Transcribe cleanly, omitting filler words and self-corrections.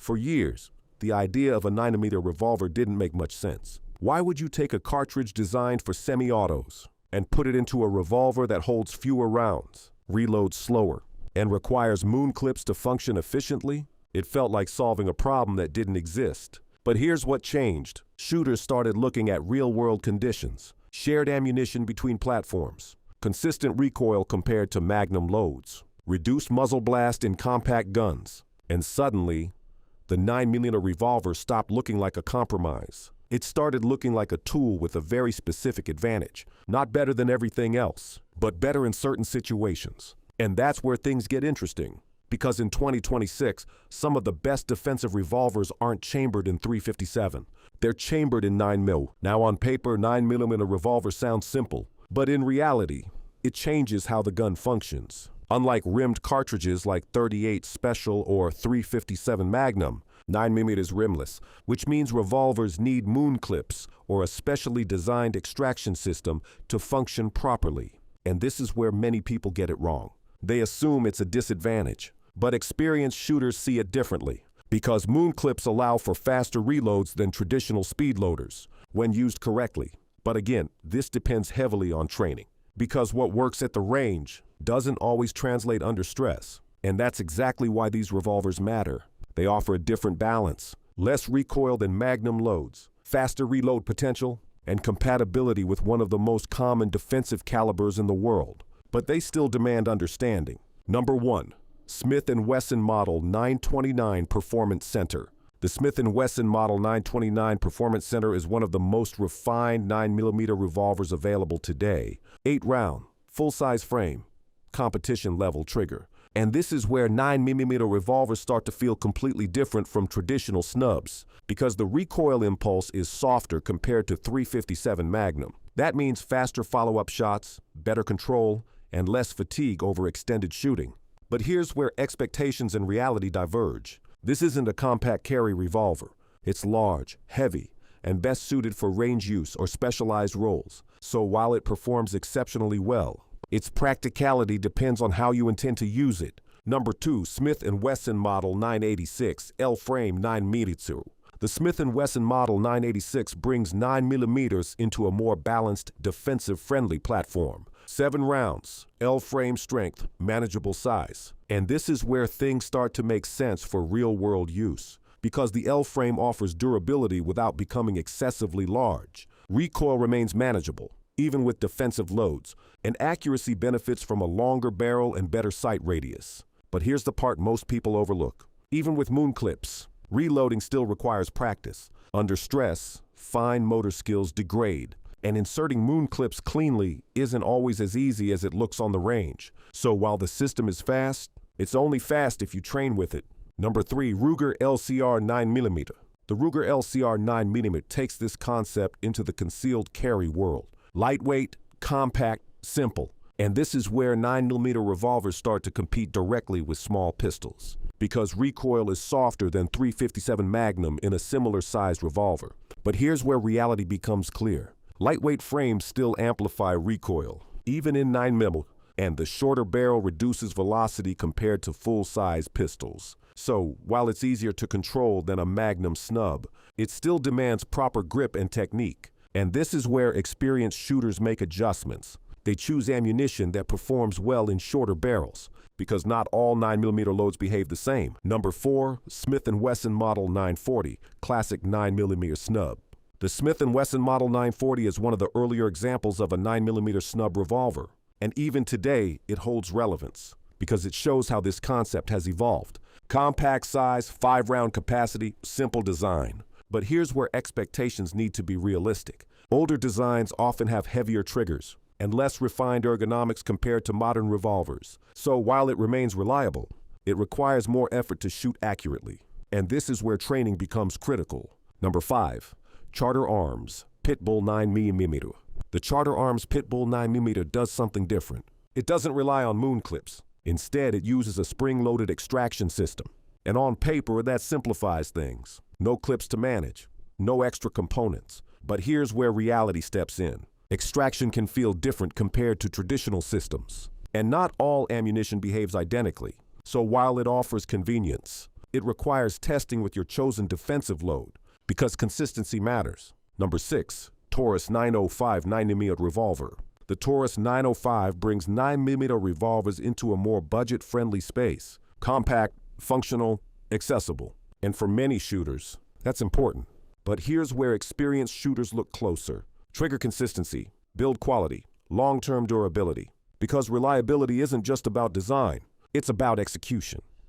For years, the idea of a 9mm revolver didn't make much sense. Why would you take a cartridge designed for semi-autos and put it into a revolver that holds fewer rounds, reloads slower, and requires moon clips to function efficiently? It felt like solving a problem that didn't exist. But here's what changed. Shooters started looking at real-world conditions, shared ammunition between platforms, consistent recoil compared to Magnum loads, reduced muzzle blast in compact guns, and suddenly, the 9mm revolver stopped looking like a compromise. It started looking like a tool with a very specific advantage. Not better than everything else, but better in certain situations. And that's where things get interesting. Because in 2026, some of the best defensive revolvers aren't chambered in .357. They're chambered in 9mm. Now on paper, 9mm revolver sounds simple, but in reality, it changes how the gun functions. Unlike rimmed cartridges like .38 Special or .357 Magnum, 9mm is rimless, which means revolvers need moon clips or a specially designed extraction system to function properly. And this is where many people get it wrong. They assume it's a disadvantage, but experienced shooters see it differently, because moon clips allow for faster reloads than traditional speed loaders when used correctly. But again, this depends heavily on training, because what works at the range doesn't always translate under stress. And that's exactly why these revolvers matter. They offer a different balance, less recoil than Magnum loads, faster reload potential, and compatibility with one of the most common defensive calibers in the world. But they still demand understanding. Number 1. Smith & Wesson Model 929 Performance Center. The Smith & Wesson Model 929 Performance Center is one of the most refined 9mm revolvers available today. 8-round, full-size frame, competition-level trigger. And this is where 9mm revolvers start to feel completely different from traditional snubs, because the recoil impulse is softer compared to .357 Magnum. That means faster follow-up shots, better control, and less fatigue over extended shooting. But here's where expectations and reality diverge. This isn't a compact carry revolver. It's large, heavy, and best suited for range use or specialized roles. So while it performs exceptionally well, its practicality depends on how you intend to use it. Number 2, Smith & Wesson Model 986 L-Frame 9mm. The Smith & Wesson Model 986 brings 9mm into a more balanced, defensive-friendly platform. 7 rounds, L-frame strength, manageable size. And this is where things start to make sense for real-world use, because the L-frame offers durability without becoming excessively large. Recoil remains manageable, even with defensive loads, and accuracy benefits from a longer barrel and better sight radius. But here's the part most people overlook. Even with moon clips, reloading still requires practice. Under stress, fine motor skills degrade, and inserting moon clips cleanly isn't always as easy as it looks on the range. So while the system is fast, it's only fast if you train with it. Number 3, Ruger LCR 9mm. The Ruger LCR 9mm takes this concept into the concealed carry world. Lightweight, compact, simple. And this is where 9mm revolvers start to compete directly with small pistols, because recoil is softer than .357 Magnum in a similar sized revolver. But here's where reality becomes clear. Lightweight frames still amplify recoil, even in 9mm, and the shorter barrel reduces velocity compared to full-size pistols. So, while it's easier to control than a Magnum snub, it still demands proper grip and technique. And this is where experienced shooters make adjustments. They choose ammunition that performs well in shorter barrels, because not all 9mm loads behave the same. Number 4, Smith & Wesson Model 940, Classic 9mm Snub. The Smith & Wesson Model 940 is one of the earlier examples of a 9mm snub revolver. And even today, it holds relevance, because it shows how this concept has evolved. Compact size, 5-round capacity, simple design. But here's where expectations need to be realistic. Older designs often have heavier triggers and less refined ergonomics compared to modern revolvers. So while it remains reliable, it requires more effort to shoot accurately. And this is where training becomes critical. Number 5, Charter Arms Pitbull 9mm. The Charter Arms Pitbull 9mm does something different. It doesn't rely on moon clips. Instead, it uses a spring-loaded extraction system. And on paper, that simplifies things. No clips to manage, no extra components. But here's where reality steps in. Extraction can feel different compared to traditional systems. And not all ammunition behaves identically. So while it offers convenience, it requires testing with your chosen defensive load, because consistency matters. Number 6. Taurus 905 9mm revolver. The Taurus 905 brings 9mm revolvers into a more budget-friendly space. Compact, functional, accessible. And for many shooters, that's important. But here's where experienced shooters look closer. Trigger consistency, build quality, long-term durability. Because reliability isn't just about design, it's about execution.